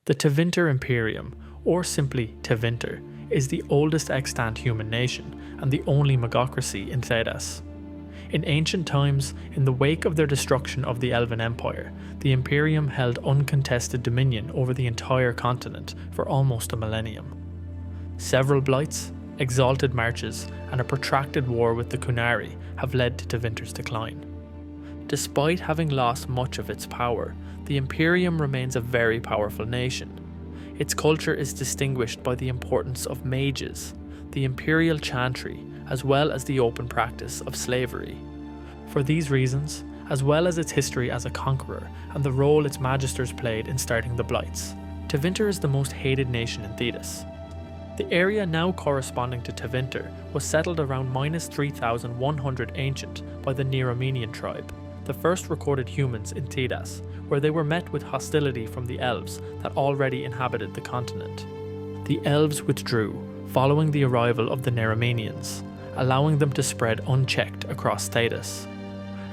The Tevinter Imperium, or simply Tevinter, is the oldest extant human nation and the only magocracy in Thedas. In ancient times, in the wake of their destruction of the Elven Empire, the Imperium held uncontested dominion over the entire continent for almost a millennium. Several blights, exalted marches, and a protracted war with the Qunari have led to Tevinter's decline. Despite having lost much of its power, the Imperium remains a very powerful nation. Its culture is distinguished by the importance of mages, the imperial chantry, as well as the open practice of slavery. For these reasons, as well as its history as a conqueror and the role its magisters played in starting the Blights, Tevinter is the most hated nation in Thedas. The area now corresponding to Tevinter was settled around -3100 ancient by the Neromenian tribe, the first recorded humans in Thedas, where they were met with hostility from the elves that already inhabited the continent. The elves withdrew following the arrival of the Neromenians, allowing them to spread unchecked across Thedas.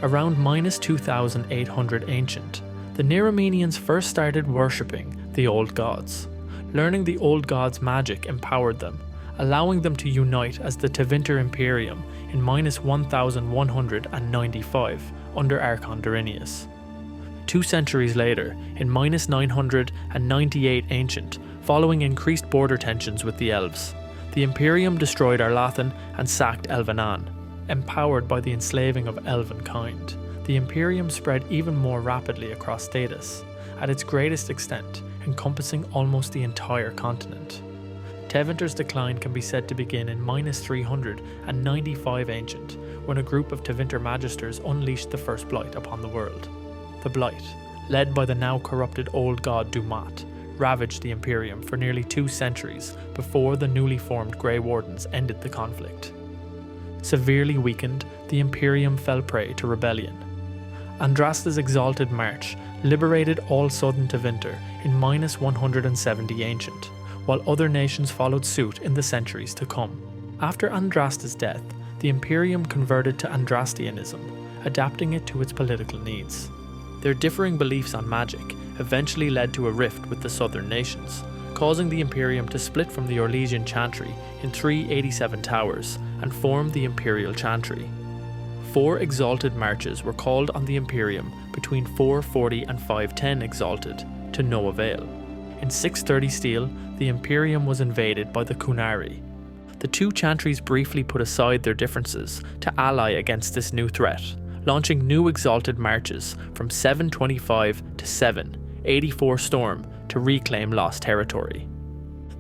Around -2800 ancient, the Neromenians first started worshipping the old gods. Learning the old gods' magic empowered them, allowing them to unite as the Tevinter Imperium in -1195 under Archon Durinius. 2 centuries later, in -998 ancient, following increased border tensions with the elves, the Imperium destroyed Arlathan and sacked Elvenan. Empowered by the enslaving of elven kind, the Imperium spread even more rapidly across Thedas, at its greatest extent, encompassing almost the entire continent. Tevinter's decline can be said to begin in -395 ancient, when a group of Tevinter magisters unleashed the first blight upon the world. The blight, led by the now corrupted old god Dumat, ravaged the Imperium for nearly 2 centuries before the newly formed Grey Wardens ended the conflict. Severely weakened, the Imperium fell prey to rebellion. Andrasta's exalted march liberated all southern Tevinter in -170 ancient, while other nations followed suit in the centuries to come. After Andrasta's death, the Imperium converted to Andrastianism, adapting it to its political needs. Their differing beliefs on magic eventually led to a rift with the southern nations, causing the Imperium to split from the Orlesian Chantry in 387 towers and form the Imperial Chantry. 4 exalted marches were called on the Imperium between 440 and 510 exalted, to no avail. In 630 steel, the Imperium was invaded by the Qunari. The 2 chantries briefly put aside their differences to ally against this new threat, launching new exalted marches from 725 to 784 storm to reclaim lost territory.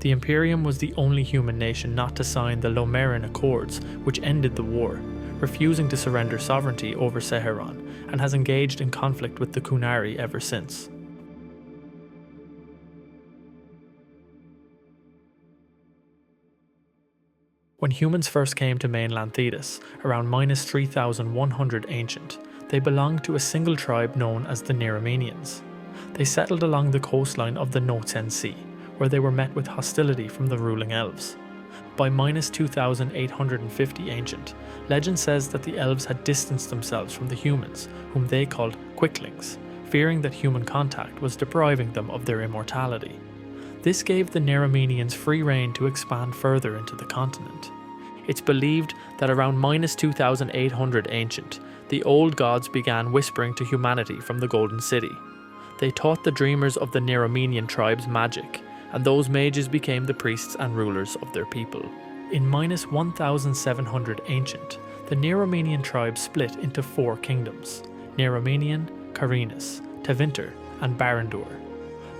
The Imperium was the only human nation not to sign the Lomeran Accords, which ended the war, refusing to surrender sovereignty over Seheron, and has engaged in conflict with the Qunari ever since. When humans first came to mainland Thedas, around -3100 ancient, they belonged to a single tribe known as the Neromenians. They settled along the coastline of the Notsen Sea, where they were met with hostility from the ruling elves. By -2850 ancient, legend says that the elves had distanced themselves from the humans, whom they called quicklings, fearing that human contact was depriving them of their immortality. This gave the Neromenians free rein to expand further into the continent. It's believed that around -2800 ancient, the old gods began whispering to humanity from the Golden City. They taught the dreamers of the Neromenian tribes magic, and those mages became the priests and rulers of their people. In -1700 ancient, the Neromenian tribe split into 4 kingdoms: Neromenian, Carinus, Tevinter, and Barandur.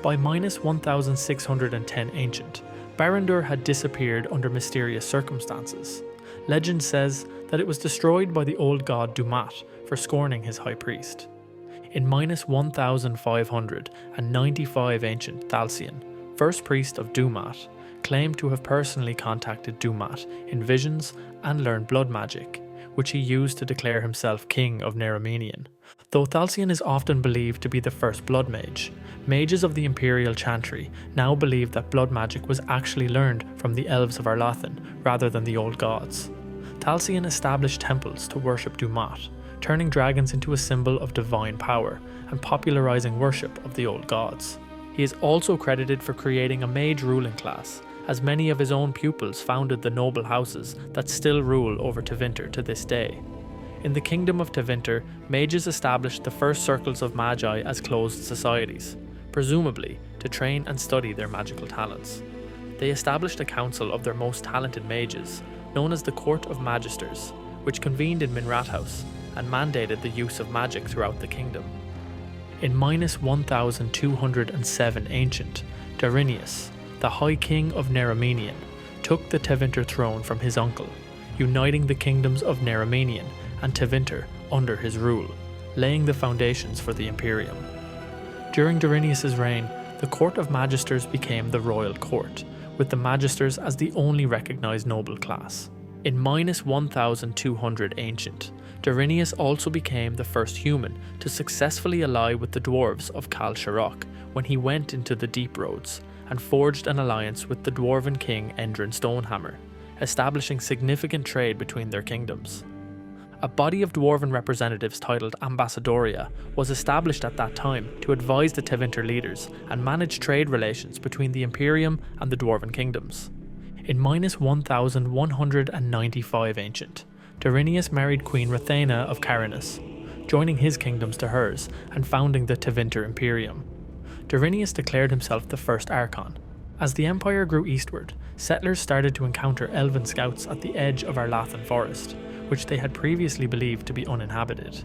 By -1610 ancient, Barandur had disappeared under mysterious circumstances. Legend says that it was destroyed by the old god Dumat for scorning his high priest. In -1595 ancient, Thalcion, first priest of Dumat, claimed to have personally contacted Dumat in visions and learned blood magic, which he used to declare himself king of Neromenian. Though Thalcion is often believed to be the first blood mage, mages of the Imperial Chantry now believe that blood magic was actually learned from the elves of Arlathan rather than the old gods. Thalcion established temples to worship Dumat, turning dragons into a symbol of divine power and popularizing worship of the old gods. He is also credited for creating a mage ruling class, as many of his own pupils founded the noble houses that still rule over Tevinter to this day. In the kingdom of Tevinter, mages established the first circles of magi as closed societies, presumably to train and study their magical talents. They established a council of their most talented mages, known as the Court of Magisters, which convened in Minrathaus and mandated the use of magic throughout the kingdom. In -1207 Ancient, Darinius, the High King of Neramenian, took the Tevinter throne from his uncle, uniting the kingdoms of Neramenian and Tevinter under his rule, laying the foundations for the Imperium. During Darinius' reign, the Court of Magisters became the Royal Court, with the Magisters as the only recognised noble class. In -1200 Ancient, Darinius also became the first human to successfully ally with the dwarves of Kal Sharok when he went into the Deep Roads and forged an alliance with the dwarven king Endrin Stonehammer, establishing significant trade between their kingdoms. A body of dwarven representatives titled Ambassadoria was established at that time to advise the Tevinter leaders and manage trade relations between the Imperium and the dwarven kingdoms. In -1195 Ancient, Darinius married Queen Rathena of Carinus, joining his kingdoms to hers and founding the Tevinter Imperium. Darinius declared himself the first Archon. As the empire grew eastward, settlers started to encounter elven scouts at the edge of Arlathan Forest, which they had previously believed to be uninhabited.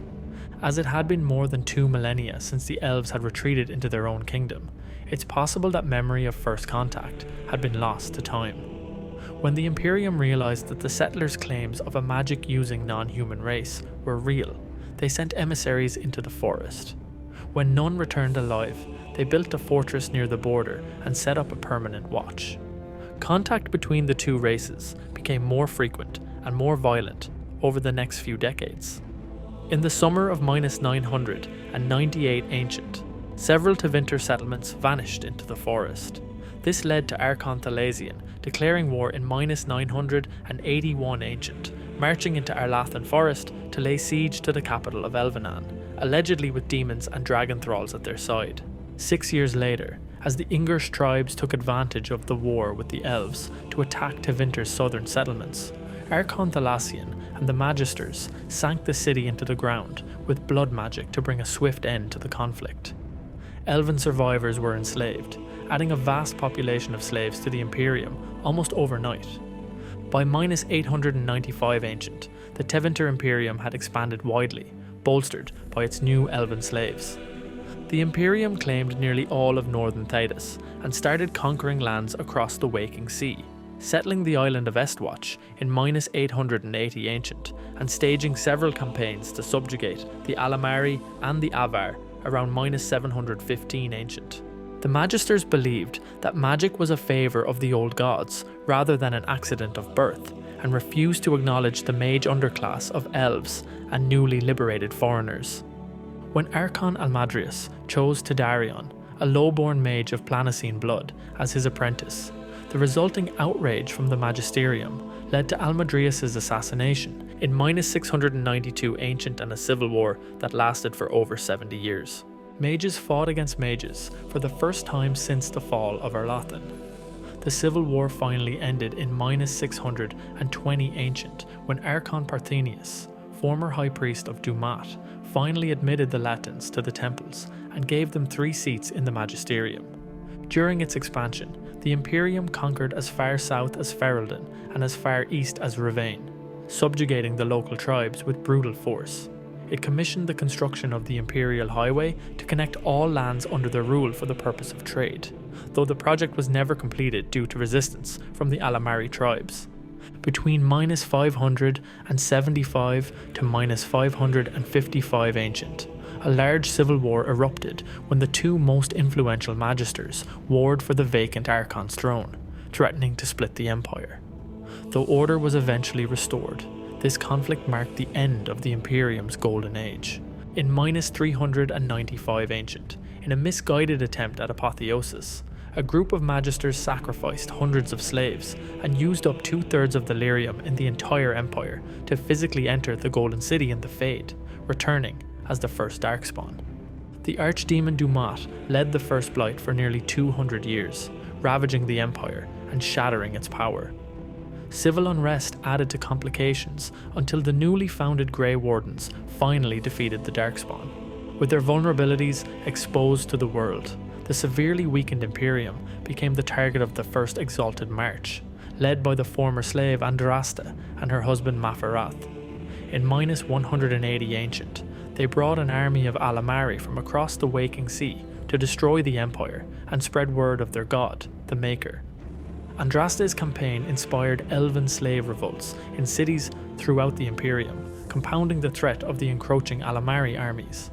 As it had been more than 2 millennia since the elves had retreated into their own kingdom, it's possible that memory of first contact had been lost to time. When the Imperium realised that the settlers' claims of a magic-using non-human race were real, they sent emissaries into the forest. When none returned alive, they built a fortress near the border and set up a permanent watch. Contact between the two races became more frequent and more violent over the next few decades. In the summer of -998 Ancient, several Tevinter settlements vanished into the forest. This led to Archon Thalasian declaring war in -981 Ancient, marching into Arlathan Forest to lay siege to the capital of Elvenan, allegedly with demons and dragon thralls at their side. 6 years later, as the Ingrish tribes took advantage of the war with the elves to attack Tevinter's southern settlements, Archon Thalasian and the Magisters sank the city into the ground with blood magic to bring a swift end to the conflict. Elven survivors were enslaved, adding a vast population of slaves to the Imperium almost overnight. By -895 Ancient, the Tevinter Imperium had expanded widely, bolstered by its new elven slaves. The Imperium claimed nearly all of northern Thedas and started conquering lands across the Waking Sea, settling the island of Estwatch in -880 Ancient and staging several campaigns to subjugate the Alamari and the Avar around -715 Ancient. The Magisters believed that magic was a favour of the old gods rather than an accident of birth, and refused to acknowledge the mage underclass of elves and newly liberated foreigners. When Archon Almadrius chose Tadarion, a low-born mage of Planocene blood, as his apprentice, the resulting outrage from the Magisterium led to Almadrius' assassination in -692 Ancient and a civil war that lasted for over 70 years. Mages fought against mages for the first time since the fall of Arlathan. The civil war finally ended in -620 Ancient when Archon Parthenius, former high priest of Dumat, finally admitted the Latins to the temples and gave them 3 seats in the Magisterium. During its expansion, the Imperium conquered as far south as Ferelden and as far east as Ravane, subjugating the local tribes with brutal force. It commissioned the construction of the Imperial Highway to connect all lands under their rule for the purpose of trade, though the project was never completed due to resistance from the Alamari tribes. Between -575 to -555 Ancient, a large civil war erupted when the 2 most influential Magisters warred for the vacant Archon's throne, threatening to split the empire. Though order was eventually restored, this conflict marked the end of the Imperium's golden age. In -395 Ancient, in a misguided attempt at apotheosis, a group of Magisters sacrificed hundreds of slaves and used up 2/3 of the lyrium in the entire empire to physically enter the Golden City in the Fade, returning as the first Darkspawn. The archdemon Dumat led the First Blight for nearly 200 years, ravaging the Empire and shattering its power. Civil unrest added to complications until the newly founded Grey Wardens finally defeated the Darkspawn. With their vulnerabilities exposed to the world, the severely weakened Imperium became the target of the First Exalted March, led by the former slave Andraste and her husband Maferath. In -180 Ancient, they brought an army of Alamari from across the Waking Sea to destroy the Empire and spread word of their god, the Maker. Andraste's campaign inspired elven slave revolts in cities throughout the Imperium, compounding the threat of the encroaching Alamari armies.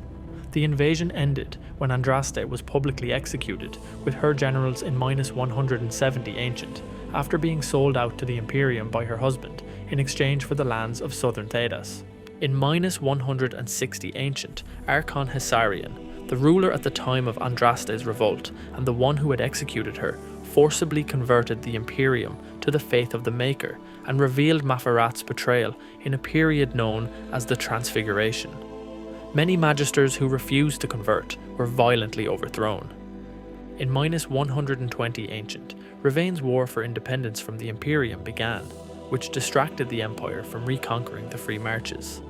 The invasion ended when Andraste was publicly executed with her generals in -170 Ancient, after being sold out to the Imperium by her husband in exchange for the lands of southern Thedas. In -160 Ancient, Archon Hessarian, the ruler at the time of Andraste's revolt and the one who had executed her, forcibly converted the Imperium to the faith of the Maker and revealed Maferath's betrayal in a period known as the Transfiguration. Many magisters who refused to convert were violently overthrown. In -120 Ancient, Ravain's war for independence from the Imperium began, which distracted the Empire from reconquering the Free Marches.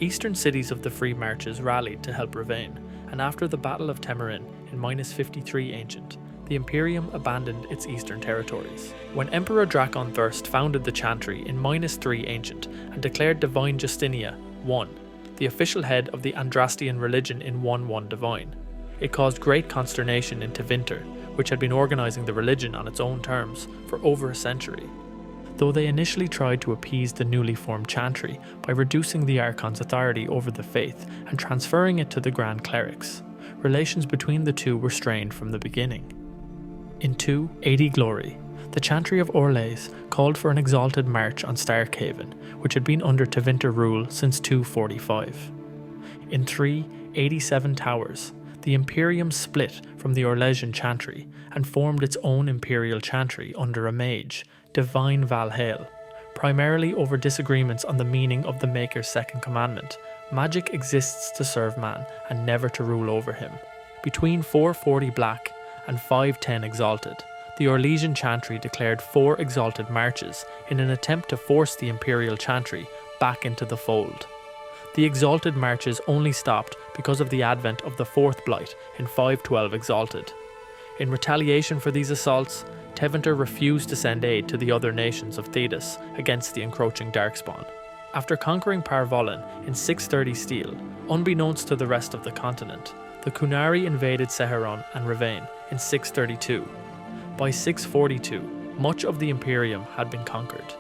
Eastern cities of the Free Marches rallied to help Ravain, and after the Battle of Temerin in -53 Ancient, the Imperium abandoned its eastern territories. When Emperor Drakon Thirst founded the Chantry in -3 Ancient and declared Divine Justinia 1, the official head of the Andrastian religion in 1-1 Divine, it caused great consternation in Tevinter, which had been organising the religion on its own terms for over a century. Though they initially tried to appease the newly formed Chantry by reducing the Archon's authority over the faith and transferring it to the Grand Clerics, relations between the two were strained from the beginning. In 280 Glory, the Chantry of Orlais called for an exalted march on Starkhaven, which had been under Tevinter rule since 245. In 387 Towers, the Imperium split from the Orlesian Chantry and formed its own Imperial Chantry under a mage, Divine Valhale, primarily over disagreements on the meaning of the Maker's second commandment: magic exists to serve man and never to rule over him. Between 440 Black and 510 Exalted, the Orlesian Chantry declared 4 Exalted Marches in an attempt to force the Imperial Chantry back into the fold. The Exalted Marches only stopped because of the advent of the 4th Blight in 512 Exalted. In retaliation for these assaults, Tevinter refused to send aid to the other nations of Thedas against the encroaching Darkspawn. After conquering Parvolin in 630 Steel, unbeknownst to the rest of the continent, the Qunari invaded Seheron and Ravain in 632. By 642, much of the Imperium had been conquered.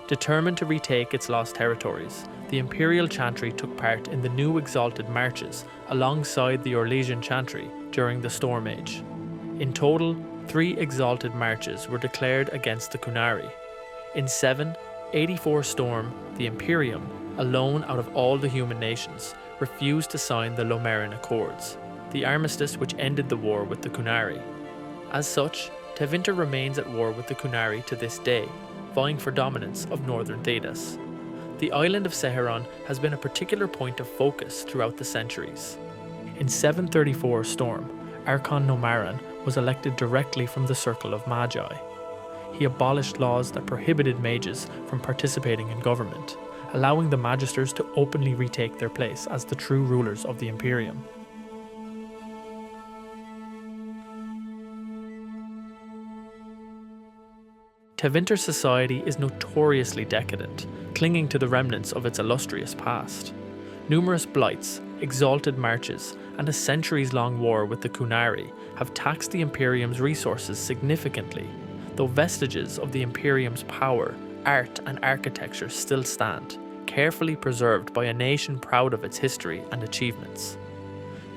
Determined to retake its lost territories, the Imperial Chantry took part in the new Exalted Marches alongside the Orlesian Chantry during the Storm Age. In total, 3 Exalted Marches were declared against the Qunari. In 784 Storm, the Imperium, alone out of all the human nations, refused to sign the Lomerin Accords, the armistice which ended the war with the Qunari. As such, Tevinter remains at war with the Qunari to this day, vying for dominance of northern Thedas. The island of Seheron has been a particular point of focus throughout the centuries. In 734 Storm, Archon Nomaran was elected directly from the Circle of Magi. He abolished laws that prohibited mages from participating in government, allowing the magisters to openly retake their place as the true rulers of the Imperium. Tevinter society is notoriously decadent, clinging to the remnants of its illustrious past. Numerous blights, exalted marches, and a centuries-long war with the Qunari have taxed the Imperium's resources significantly, though vestiges of the Imperium's power, art, and architecture still stand, carefully preserved by a nation proud of its history and achievements.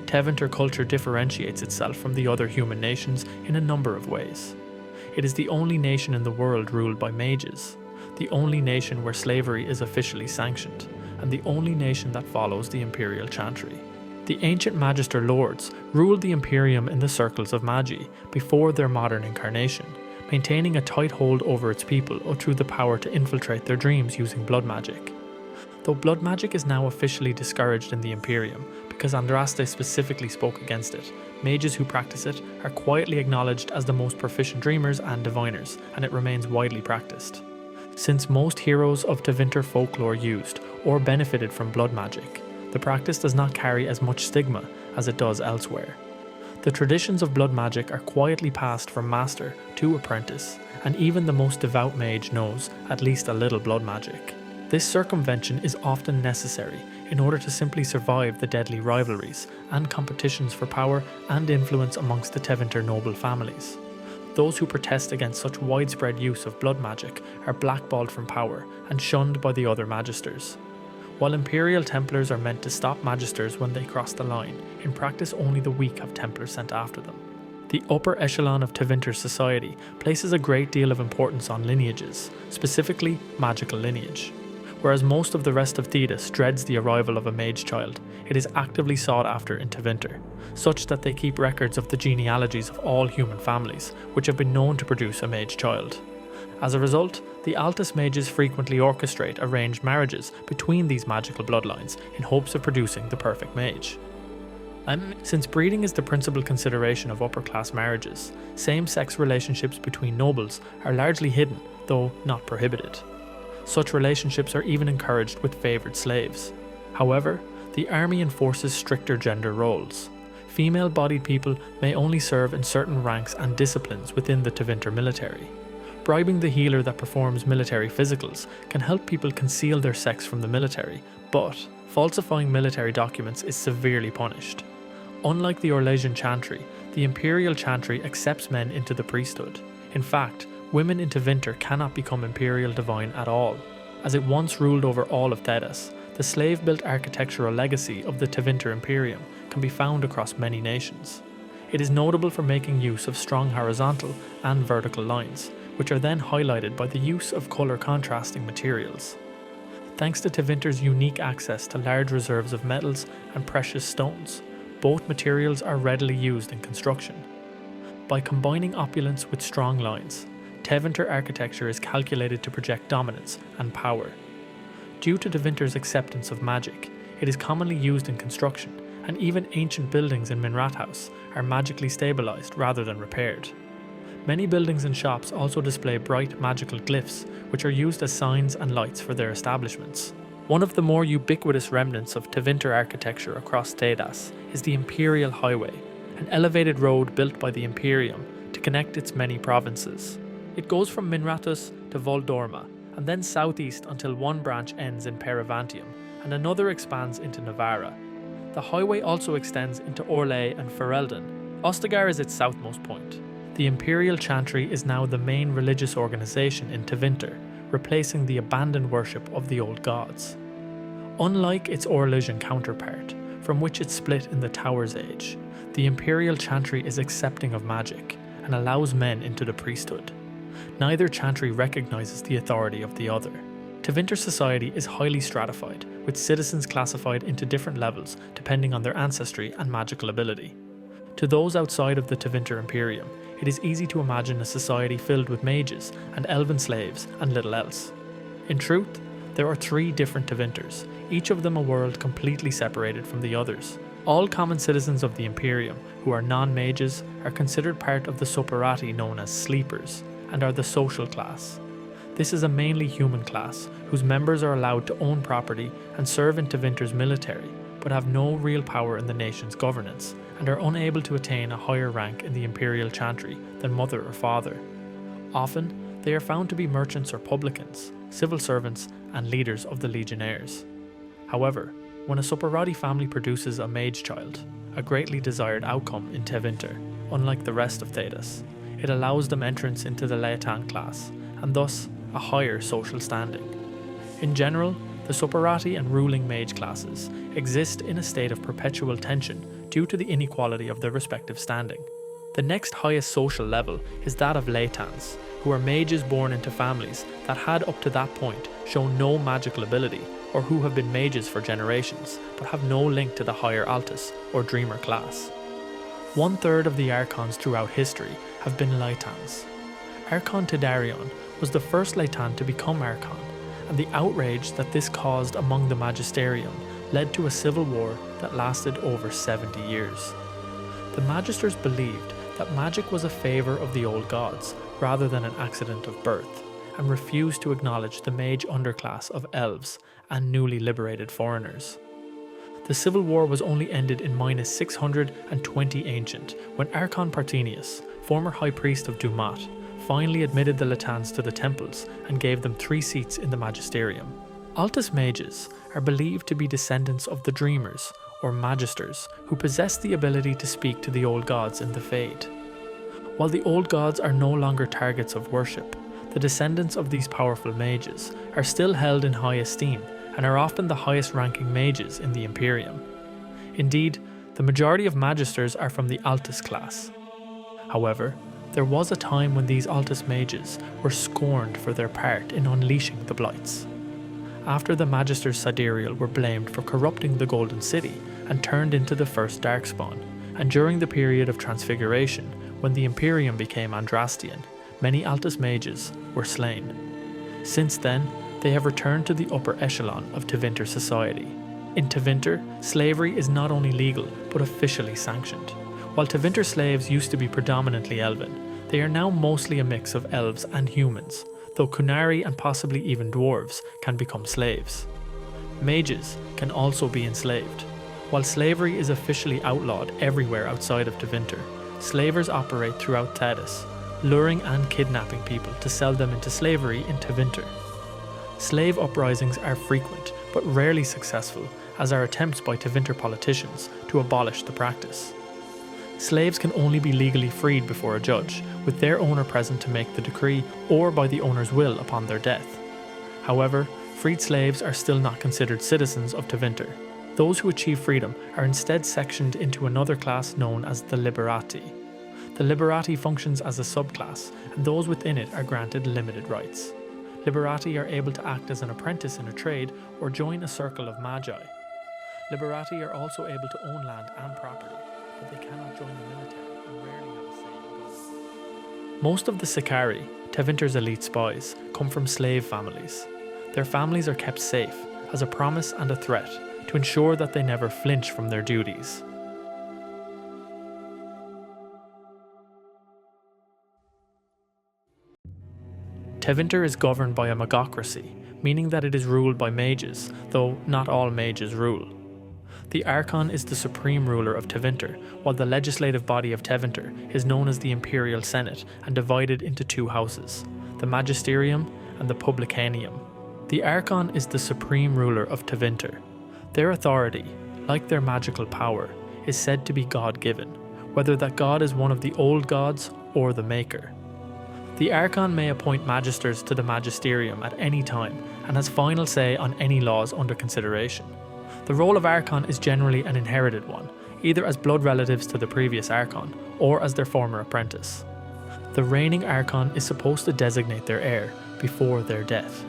Tevinter culture differentiates itself from the other human nations in a number of ways. It is the only nation in the world ruled by mages, the only nation where slavery is officially sanctioned, and the only nation that follows the Imperial Chantry. The ancient Magister Lords ruled the Imperium in the circles of Magi before their modern incarnation, maintaining a tight hold over its people through the power to infiltrate their dreams using blood magic. Though blood magic is now officially discouraged in the Imperium because Andraste specifically spoke against it. Mages who practice it are quietly acknowledged as the most proficient dreamers and diviners, and it remains widely practiced. Since most heroes of Tevinter folklore used or benefited from blood magic, the practice does not carry as much stigma as it does elsewhere. The traditions of blood magic are quietly passed from master to apprentice, and even the most devout mage knows at least a little blood magic. This circumvention is often necessary in order to simply survive the deadly rivalries and competitions for power and influence amongst the Tevinter noble families. Those who protest against such widespread use of blood magic are blackballed from power and shunned by the other magisters. While Imperial Templars are meant to stop magisters when they cross the line, in practice only the weak have Templars sent after them. The upper echelon of Tevinter society places a great deal of importance on lineages, specifically magical lineage. Whereas most of the rest of Thedas dreads the arrival of a mage child, it is actively sought after in Tevinter, such that they keep records of the genealogies of all human families, which have been known to produce a mage child. As a result, the Altus mages frequently orchestrate arranged marriages between these magical bloodlines in hopes of producing the perfect mage. Since breeding is the principal consideration of upper-class marriages, same-sex relationships between nobles are largely hidden, though not prohibited. Such relationships are even encouraged with favoured slaves. However, the army enforces stricter gender roles. Female-bodied people may only serve in certain ranks and disciplines within the Tevinter military. Bribing the healer that performs military physicals can help people conceal their sex from the military, but falsifying military documents is severely punished. Unlike the Orlesian Chantry, the Imperial Chantry accepts men into the priesthood. In fact, women in Tevinter cannot become Imperial Divine at all. As it once ruled over all of Thedas, the slave-built architectural legacy of the Tevinter Imperium can be found across many nations. It is notable for making use of strong horizontal and vertical lines, which are then highlighted by the use of colour contrasting materials. Thanks to Tevinter's unique access to large reserves of metals and precious stones, both materials are readily used in construction. By combining opulence with strong lines, Tevinter architecture is calculated to project dominance and power. Due to Tevinter's acceptance of magic, it is commonly used in construction, and even ancient buildings in Minrathaus are magically stabilised rather than repaired. Many buildings and shops also display bright magical glyphs, which are used as signs and lights for their establishments. One of the more ubiquitous remnants of Tevinter architecture across Thedas is the Imperial Highway, an elevated road built by the Imperium to connect its many provinces. It goes from Minrathaus to Voldorma, and then southeast until one branch ends in Perivantium, and another expands into Navarra. The highway also extends into Orlais and Ferelden. Ostagar is its southmost point. The Imperial Chantry is now the main religious organisation in Tevinter, replacing the abandoned worship of the old gods. Unlike its Orlesian counterpart, from which it split in the Towers Age, the Imperial Chantry is accepting of magic and allows men into the priesthood. Neither chantry recognises the authority of the other. Tevinter society is highly stratified, with citizens classified into different levels depending on their ancestry and magical ability. To those outside of the Tevinter Imperium, it is easy to imagine a society filled with mages and elven slaves and little else. In truth, there are 3 different Tevinters, each of them a world completely separated from the others. All common citizens of the Imperium who are non-mages are considered part of the Soparati known as Sleepers, and are the social class. This is a mainly human class, whose members are allowed to own property and serve in Tevinter's military, but have no real power in the nation's governance, and are unable to attain a higher rank in the Imperial Chantry than mother or father. Often, they are found to be merchants or publicans, civil servants, and leaders of the legionnaires. However, when a Soparati family produces a mage child, a greatly desired outcome in Tevinter, unlike the rest of Thedas, it allows them entrance into the Leotan class, and thus a higher social standing. In general, the Soparati and ruling mage classes exist in a state of perpetual tension due to the inequality of their respective standing. The next highest social level is that of Leitans, who are mages born into families that had up to that point shown no magical ability, or who have been mages for generations, but have no link to the higher Altus or Dreamer class. 1/3 of the Archons throughout history have been Leitans. Archon Tidarion was the first Leitan to become Archon, and the outrage that this caused among the Magisterium led to a civil war that lasted over 70 years. The Magisters believed that magic was a favour of the old gods rather than an accident of birth, and refused to acknowledge the mage underclass of elves and newly liberated foreigners. The civil war was only ended in minus 620 ancient, when Archon Partenius, former high priest of Dumat, finally admitted the Latans to the temples and gave them 3 seats in the magisterium. Altus mages are believed to be descendants of the Dreamers, or Magisters, who possess the ability to speak to the old gods in the Fade. While the old gods are no longer targets of worship, the descendants of these powerful mages are still held in high esteem and are often the highest ranking mages in the Imperium. Indeed, the majority of Magisters are from the Altus class. However, there was a time when these Altus mages were scorned for their part in unleashing the Blights. After the Magisters Sidereal were blamed for corrupting the Golden City and turned into the first Darkspawn, and during the period of Transfiguration, when the Imperium became Andrastian, many Altus mages were slain. Since then, they have returned to the upper echelon of Tevinter society. In Tevinter, slavery is not only legal, but officially sanctioned. While Tevinter slaves used to be predominantly elven, they are now mostly a mix of elves and humans, though Kunari and possibly even dwarves can become slaves. Mages can also be enslaved. While slavery is officially outlawed everywhere outside of Tevinter, slavers operate throughout Thedas, luring and kidnapping people to sell them into slavery in Tevinter. Slave uprisings are frequent, but rarely successful, as are attempts by Tevinter politicians to abolish the practice. Slaves can only be legally freed before a judge, with their owner present to make the decree, or by the owner's will upon their death. However, freed slaves are still not considered citizens of Tevinter. Those who achieve freedom are instead sectioned into another class known as the Liberati. The Liberati functions as a subclass, and those within it are granted limited rights. Liberati are able to act as an apprentice in a trade or join a circle of magi. Liberati are also able to own land and property, but they cannot join the military and rarely have a say in government. Most of the Sicarii, Tevinter's elite spies, come from slave families. Their families are kept safe as a promise and a threat to ensure that they never flinch from their duties. Tevinter is governed by a magocracy, meaning that it is ruled by mages, though not all mages rule. The Archon is the supreme ruler of Tevinter, while the legislative body of Tevinter is known as the Imperial Senate and divided into 2 houses, the Magisterium and the Publicanium. The Archon is the supreme ruler of Tevinter. Their authority, like their magical power, is said to be God-given, whether that God is one of the old gods or the Maker. The Archon may appoint Magisters to the Magisterium at any time and has final say on any laws under consideration. The role of Archon is generally an inherited one, either as blood relatives to the previous Archon or as their former apprentice. The reigning Archon is supposed to designate their heir before their death.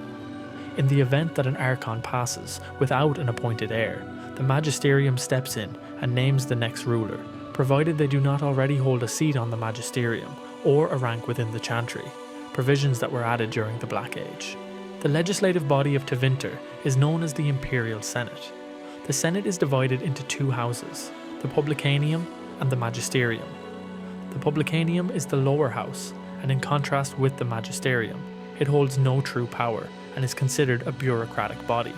In the event that an Archon passes without an appointed heir, the Magisterium steps in and names the next ruler, provided they do not already hold a seat on the Magisterium or a rank within the Chantry, provisions that were added during the Black Age. The legislative body of Tevinter is known as the Imperial Senate. The Senate is divided into 2 houses, the Publicanium and the Magisterium. The Publicanium is the lower house, and in contrast with the Magisterium, it holds no true power and is considered a bureaucratic body.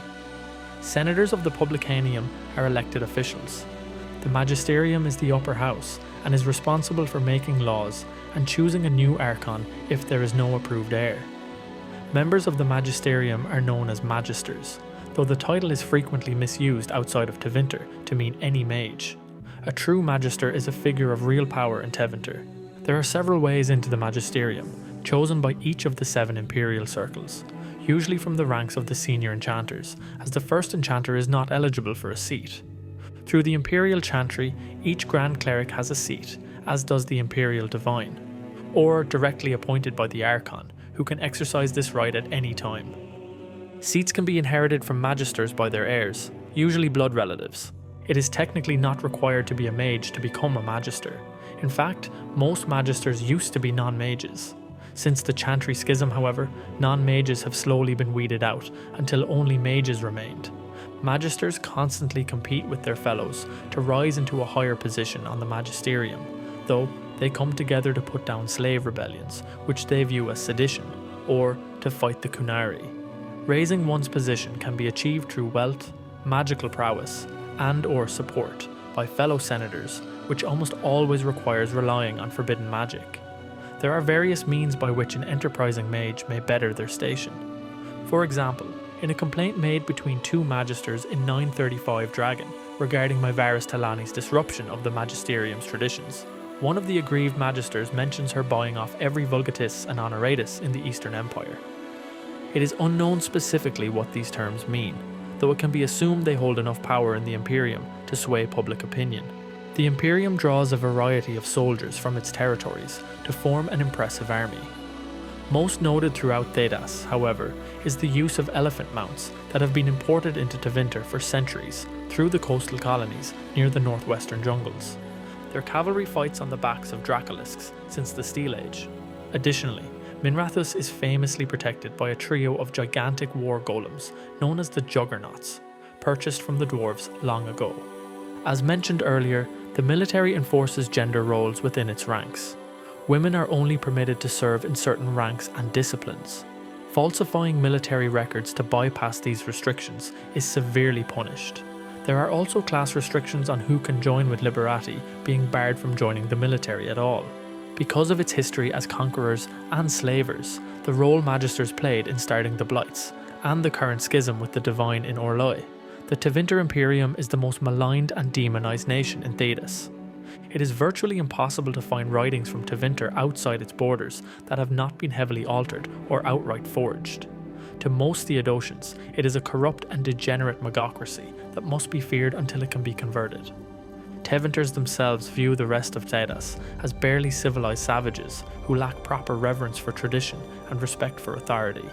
Senators of the Publicanium are elected officials. The Magisterium is the upper house and is responsible for making laws and choosing a new Archon if there is no approved heir. Members of the Magisterium are known as Magisters, though the title is frequently misused outside of Tevinter to mean any mage. A true Magister is a figure of real power in Tevinter. There are several ways into the Magisterium, chosen by each of the 7 Imperial circles, usually from the ranks of the senior enchanters, as the first enchanter is not eligible for a seat. Through the Imperial Chantry, each Grand Cleric has a seat, as does the Imperial Divine, or directly appointed by the Archon, who can exercise this right at any time. Seats can be inherited from Magisters by their heirs, usually blood relatives. It is technically not required to be a mage to become a Magister. In fact, most Magisters used to be non-mages. Since the Chantry Schism, however, non-mages have slowly been weeded out until only mages remained. Magisters constantly compete with their fellows to rise into a higher position on the magisterium, though they come together to put down slave rebellions, which they view as sedition, or to fight the Kunari. Raising one's position can be achieved through wealth, magical prowess, and/or support by fellow senators, which almost always requires relying on forbidden magic. There are various means by which an enterprising mage may better their station. For example, in a complaint made between two magisters in 935 Dragon regarding Myvaris Talani's disruption of the magisterium's traditions, one of the aggrieved magisters mentions her buying off every Vulgatus and Honoratus in the Eastern Empire. It is unknown specifically what these terms mean, though it can be assumed they hold enough power in the Imperium to sway public opinion. The Imperium draws a variety of soldiers from its territories to form an impressive army. Most noted throughout Thedas, however, is the use of elephant mounts that have been imported into Tevinter for centuries through the coastal colonies near the northwestern jungles. Their cavalry fights on the backs of Dracolisks since the Steel Age. Additionally, Minrathous is famously protected by a trio of gigantic war golems known as the Juggernauts, purchased from the dwarves long ago. As mentioned earlier, the military enforces gender roles within its ranks. Women are only permitted to serve in certain ranks and disciplines. Falsifying military records to bypass these restrictions is severely punished. There are also class restrictions on who can join with Liberati, being barred from joining the military at all. Because of its history as conquerors and slavers, the role magisters played in starting the Blights, and the current schism with the Divine in Orloi, the Tevinter Imperium is the most maligned and demonized nation in Thedas. It is virtually impossible to find writings from Tevinter outside its borders that have not been heavily altered or outright forged. To most Theodosians, it is a corrupt and degenerate magocracy that must be feared until it can be converted. Tevinters themselves view the rest of Thedas as barely civilized savages who lack proper reverence for tradition and respect for authority.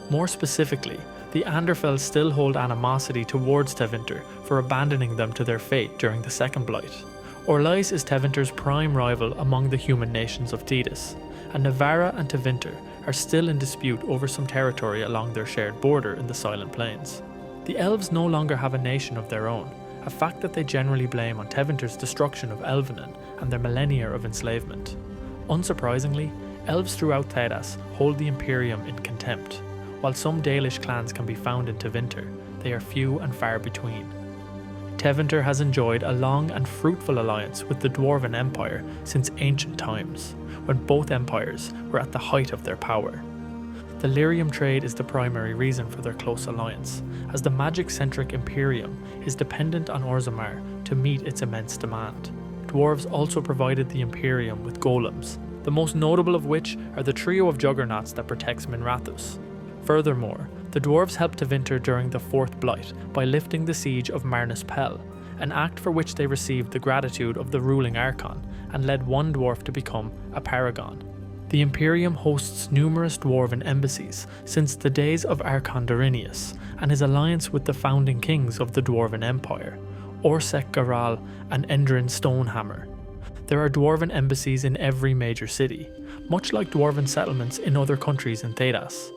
More specifically, the Anderfell still hold animosity towards Tevinter for abandoning them to their fate during the Second Blight. Orlais is Tevinter's prime rival among the human nations of Thedas, and Navarra and Tevinter are still in dispute over some territory along their shared border in the Silent Plains. The elves no longer have a nation of their own, a fact that they generally blame on Tevinter's destruction of Elvenin and their millennia of enslavement. Unsurprisingly, elves throughout Thedas hold the Imperium in contempt. While some Dalish clans can be found in Tevinter, they are few and far between. Tevinter has enjoyed a long and fruitful alliance with the Dwarven Empire since ancient times, when both empires were at the height of their power. The lyrium trade is the primary reason for their close alliance, as the magic-centric Imperium is dependent on Orzammar to meet its immense demand. Dwarves also provided the Imperium with golems, the most notable of which are the trio of juggernauts that protects Minrathous. Furthermore, the dwarves helped Tevinter during the Fourth Blight by lifting the siege of Marnus Pell, an act for which they received the gratitude of the ruling Archon and led one dwarf to become a paragon. The Imperium hosts numerous dwarven embassies since the days of Archon Darinius and his alliance with the founding kings of the Dwarven Empire, Orsek Garal and Endrin Stonehammer. There are dwarven embassies in every major city, much like dwarven settlements in other countries in Thedas.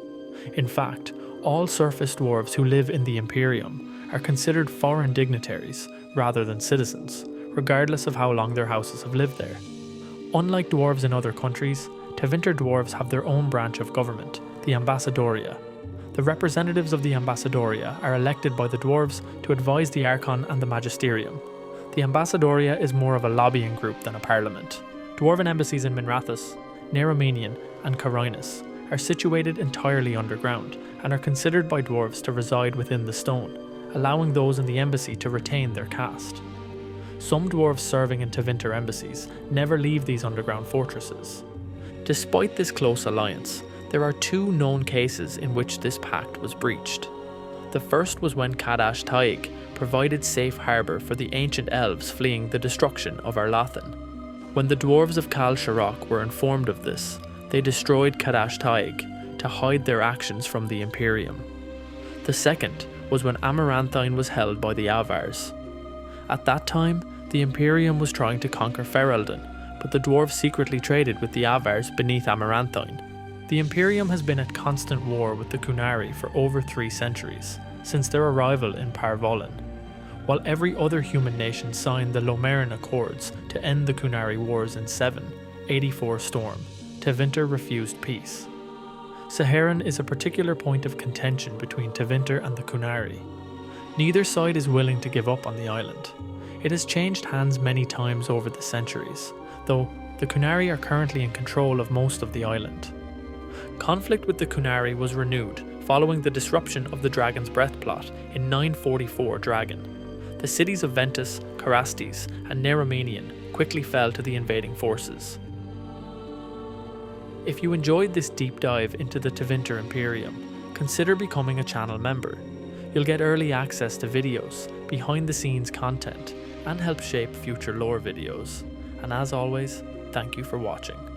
In fact, all surface dwarves who live in the Imperium are considered foreign dignitaries rather than citizens, regardless of how long their houses have lived there. Unlike dwarves in other countries, Tevinter dwarves have their own branch of government, the Ambassadoria. The representatives of the Ambassadoria are elected by the dwarves to advise the Archon and the Magisterium. The Ambassadoria is more of a lobbying group than a parliament. Dwarven embassies in Minrathous, Neromenian and Carinus are situated entirely underground and are considered by dwarves to reside within the stone, allowing those in the embassy to retain their caste. Some dwarves serving in Tevinter embassies never leave these underground fortresses. Despite this close alliance, there are two known cases in which this pact was breached. The first was when Kadash Taig provided safe harbour for the ancient elves fleeing the destruction of Arlathan. When the dwarves of Kal Sharok were informed of this, they destroyed Kadash Taig to hide their actions from the Imperium. The second was when Amaranthine was held by the Avars. At that time, the Imperium was trying to conquer Ferelden, but the dwarves secretly traded with the Avars beneath Amaranthine. The Imperium has been at constant war with the Kunari for over 3 centuries, since their arrival in Parvolin. While every other human nation signed the Lomaran Accords to end the Qunari Wars in 784 Storm, Tevinter refused peace. Saharan is a particular point of contention between Tevinter and the Qunari. Neither side is willing to give up on the island. It has changed hands many times over the centuries, though the Qunari are currently in control of most of the island. Conflict with the Qunari was renewed following the disruption of the Dragon's Breath plot in 944 Dragon. The cities of Ventus, Carastes, and Neramanian quickly fell to the invading forces. If you enjoyed this deep dive into the Tevinter Imperium, consider becoming a channel member. You'll get early access to videos, behind-the-scenes content, and help shape future lore videos. And as always, thank you for watching.